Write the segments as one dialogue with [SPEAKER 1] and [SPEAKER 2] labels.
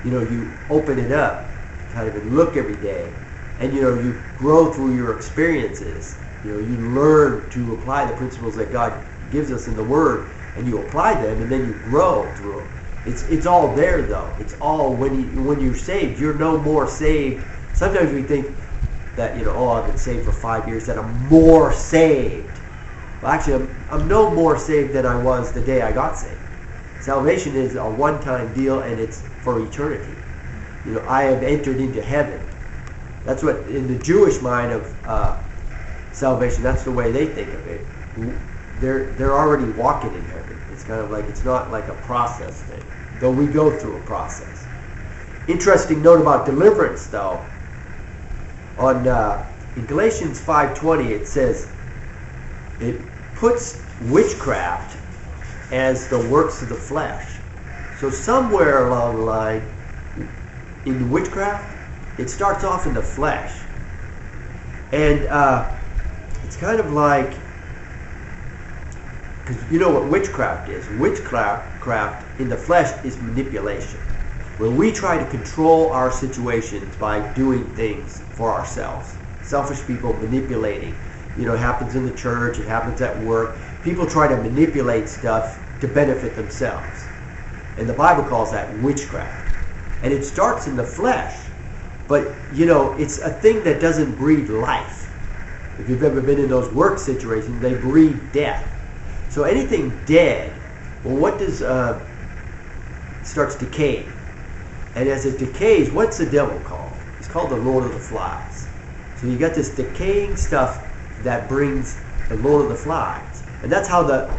[SPEAKER 1] you open it up, kind of, and look every day, and you grow through your experiences. You learn to apply the principles that God gives us in the Word, and you apply them, and then you grow through them. It's all there, though. It's all when you're saved. You're no more saved. Sometimes we think that I've been saved for 5 years, that I'm more saved. Well, actually, I'm no more saved than I was the day I got saved. Salvation is a one-time deal, and it's for eternity. I have entered into heaven. That's what, in the Jewish mind of salvation, that's the way they think of it. They're already walking in heaven. It's kind of like, it's not like a process thing, though we go through a process. Interesting note about deliverance, though. In Galatians 5:20, it says it puts witchcraft as the works of the flesh. So somewhere along the line, in witchcraft, it starts off in the flesh. And it's kind of like, because you know what witchcraft is. Witchcraft in the flesh is manipulation. When we try to control our situations by doing things for ourselves. Selfish people manipulating. It happens in the church, it happens at work. People try to manipulate stuff to benefit themselves. And the Bible calls that witchcraft. And it starts in the flesh. But, it's a thing that doesn't breed life. If you've ever been in those work situations, they breed death. So anything dead, well, what does, starts decaying. And as it decays, what's the devil called? It's called the Lord of the Flies. So you got this decaying stuff that brings the Lord of the Flies. And that's how the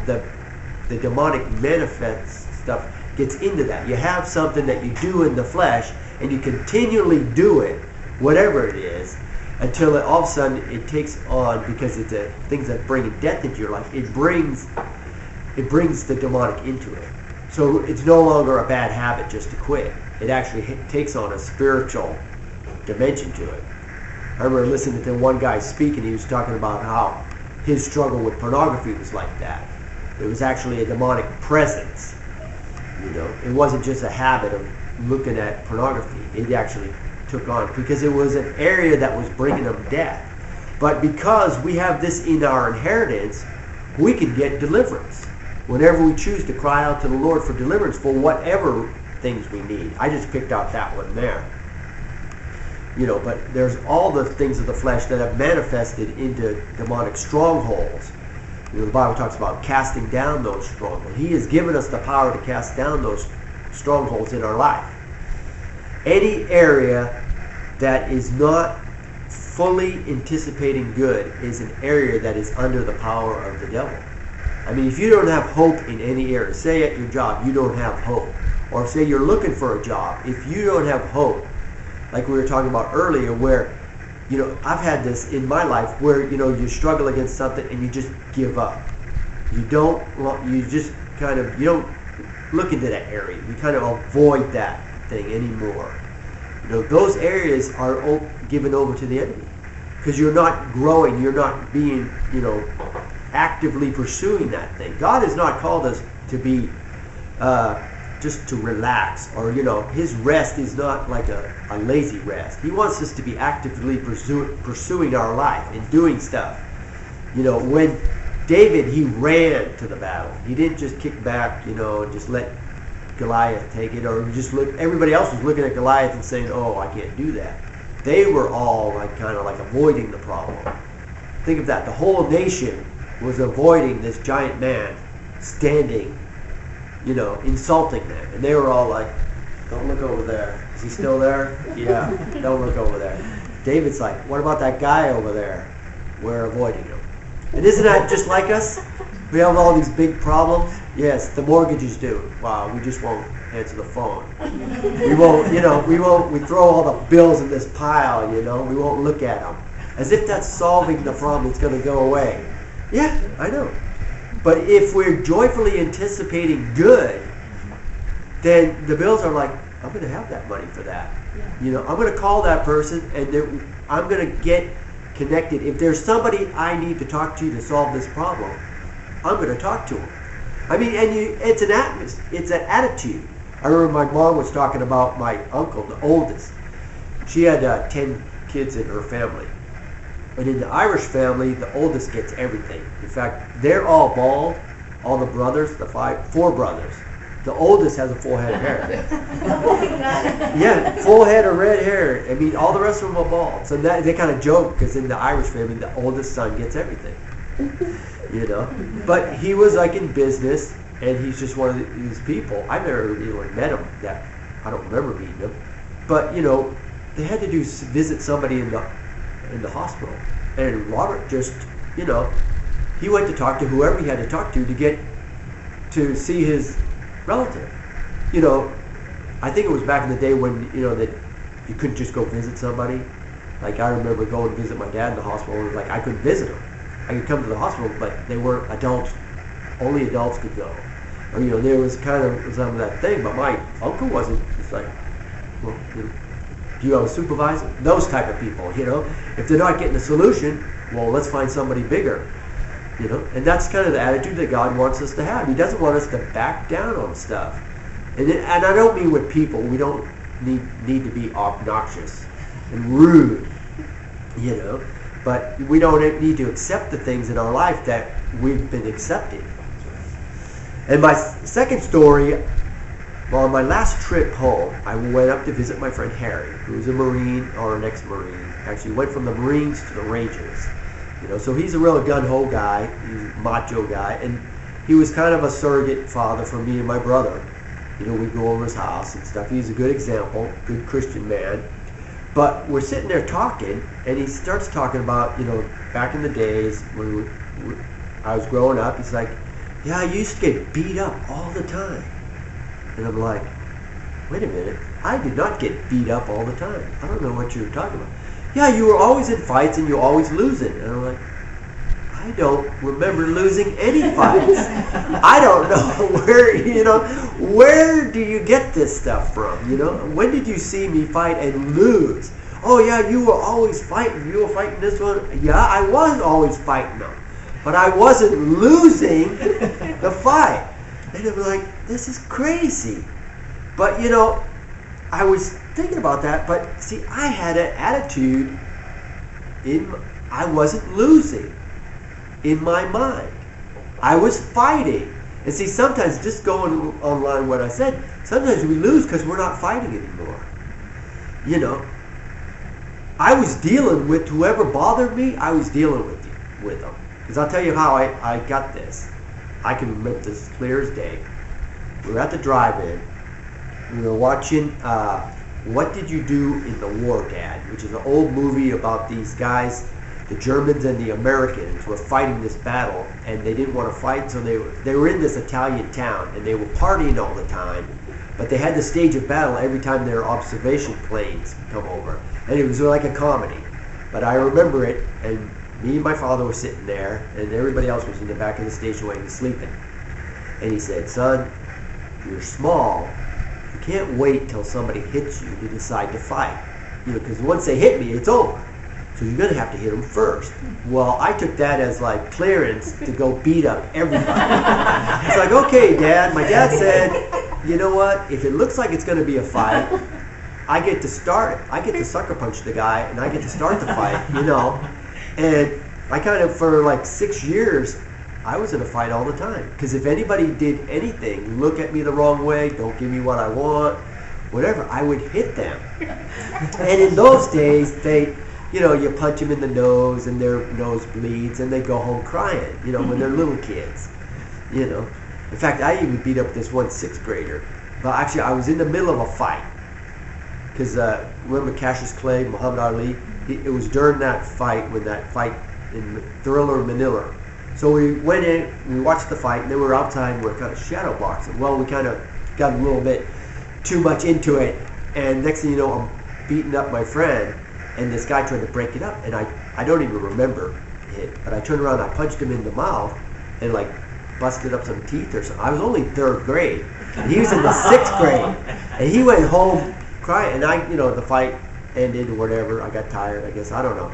[SPEAKER 1] demonic manifest stuff gets into that. You have something that you do in the flesh, and you continually do it, whatever it is, until all of a sudden it takes on, because it's things that bring death into your life. It brings the demonic into it. So it's no longer a bad habit just to quit. It actually takes on a spiritual dimension to it. I remember listening to one guy speak, and he was talking about how his struggle with pornography was like that. It was actually a demonic presence. It wasn't just a habit of looking at pornography. It actually took on, because it was an area that was bringing them death. But because we have this in our inheritance, we can get deliverance whenever we choose to cry out to the Lord for deliverance for whatever things we need. I just picked out that one there. But there's all the things of the flesh that have manifested into demonic strongholds. The Bible talks about casting down those strongholds. He has given us the power to cast down those strongholds in our life. Any area that is not fully anticipating good is an area that is under the power of the devil. I mean, if you don't have hope in any area, say at your job you don't have hope, or say you're looking for a job, if you don't have hope, like we were talking about earlier, where I've had this in my life where you struggle against something and you just give up. You don't look into that area. You kind of avoid that thing anymore. Those areas are given over to the enemy, because you're not growing. You're not being actively pursuing that thing. God has not called us to be just to relax, or His rest is not like a lazy rest. He wants us to be actively pursuing our life and doing stuff. When David, he ran to the battle. He didn't just kick back, and just let Goliath take it, or just look. Everybody else was looking at Goliath and saying, "Oh, I can't do that." They were all kind of avoiding the problem. Think of that. The whole nation was avoiding this giant man standing, insulting them. And they were all like, "Don't look over there. Is he still there? Yeah, don't look over there." David's like, "What about that guy over there? We're avoiding him." And isn't that just like us? We have all these big problems. Yes, the mortgages do. Wow, we just won't answer the phone. We won't, we throw all the bills in this pile, we won't look at them. As if that's solving the problem, it's going to go away. Yeah, I know. But if we're joyfully anticipating good, then the bills are like, I'm going to have that money for that. Yeah. I'm going to call that person, and I'm going to get connected. If there's somebody I need to talk to solve this problem, I'm going to talk to them. I mean, and it's an attitude. I remember my mom was talking about my uncle, the oldest. She had 10 kids in her family. And in the Irish family, the oldest gets everything. In fact, they're all bald, all the brothers, four brothers. The oldest has a full head of hair. Yeah, full head of red hair. I mean, all the rest of them are bald. So that, they kind of joke because in the Irish family, the oldest son gets everything. You know? But he was like in business, and he's just one of these people. I've never really met him. I don't remember meeting him. But, you know, they had to visit somebody in the hospital. And Robert just, you know, he went to talk to whoever he had to talk to get to see his relative. You know, I think it was back in the day when, you know, that you couldn't just go visit somebody. Like I remember going to visit my dad in the hospital, and it was like I couldn't visit him. I could come to the hospital, but they weren't adults. Only adults could go. Or, you know, there was kind of some of that thing, but my uncle wasn't. It's like, well, you know, do you have a supervisor? Those type of people, you know. If they're not getting a solution, well, let's find somebody bigger, you know. And that's kind of the attitude that God wants us to have. He doesn't want us to back down on stuff. And I don't mean with people. We don't need to be obnoxious and rude, you know. But we don't need to accept the things in our life that we've been accepting. And my second story, well, on my last trip home, I went up to visit my friend Harry, who was a Marine or an ex-Marine. Actually, went from the Marines to the Rangers. You know, so he's a real gun-ho guy. He's a macho guy, and he was kind of a surrogate father for me and my brother. You know, we'd go over his house and stuff. He's a good example, good Christian man. But we're sitting there talking, and he starts talking about, you know, back in the days when I was growing up. He's like, yeah, I used to get beat up all the time. And I'm like, wait a minute, I did not get beat up all the time. I don't know what you're talking about. Yeah, you were always in fights and you're always losing. And I'm like, I don't remember losing any fights. I don't know where do you get this stuff from, you know? When did you see me fight and lose? Oh yeah, you were always fighting. You were fighting this one. Yeah, I was always fighting them. But I wasn't losing the fight. And I'm like, this is crazy. But, you know, I was thinking about that, but see, I had an attitude I wasn't losing in my mind. I was fighting. And see, sometimes, just going online what I said, sometimes we lose because we're not fighting anymore. You know, I was dealing with whoever bothered me, I was dealing with them. Because I'll tell you how I got this. I can remember this clear as day. We were at the drive-in. We were watching What Did You Do in the War, Dad? Which is an old movie about these guys, the Germans and the Americans were fighting this battle, and they didn't want to fight, so they were in this Italian town, and they were partying all the time. But they had to stage a battle every time their observation planes come over. And it was like a comedy. But I remember it, and me and my father were sitting there, and everybody else was in the back of the station wagon sleeping. And he said, son, you're small. You can't wait till somebody hits you to decide to fight. You know, because once they hit me, it's over. So you're going to have to hit them first. Well, I took that as like clearance to go beat up everybody. It's like, okay, Dad. My dad said, you know what? If it looks like it's going to be a fight, I get to start it. I get to sucker punch the guy, and I get to start the fight, you know. And I kind of, for like 6 years, I was in a fight all the time. Because if anybody did anything, look at me the wrong way, don't give me what I want, whatever, I would hit them. And in those days, you know, you punch them in the nose and their nose bleeds and they go home crying, you know, when they're little kids, you know. In fact, I even beat up this one 6th grader. But actually, I was in the middle of a fight. Because remember Cassius Clay, Muhammad Ali? It was during that fight, when that fight in Thriller, Manila. So we went in, we watched the fight, and then we were outside and we were kind of shadow boxing. Well, we kind of got a little bit too much into it, and next thing you know, I'm beating up my friend, and this guy tried to break it up, and I don't even remember it, but I turned around and I punched him in the mouth, and like busted up some teeth or something. I was only 3rd grade, and he was in the 6th grade, and he went home crying, and the fight ended or whatever. I got tired, I guess, I don't know.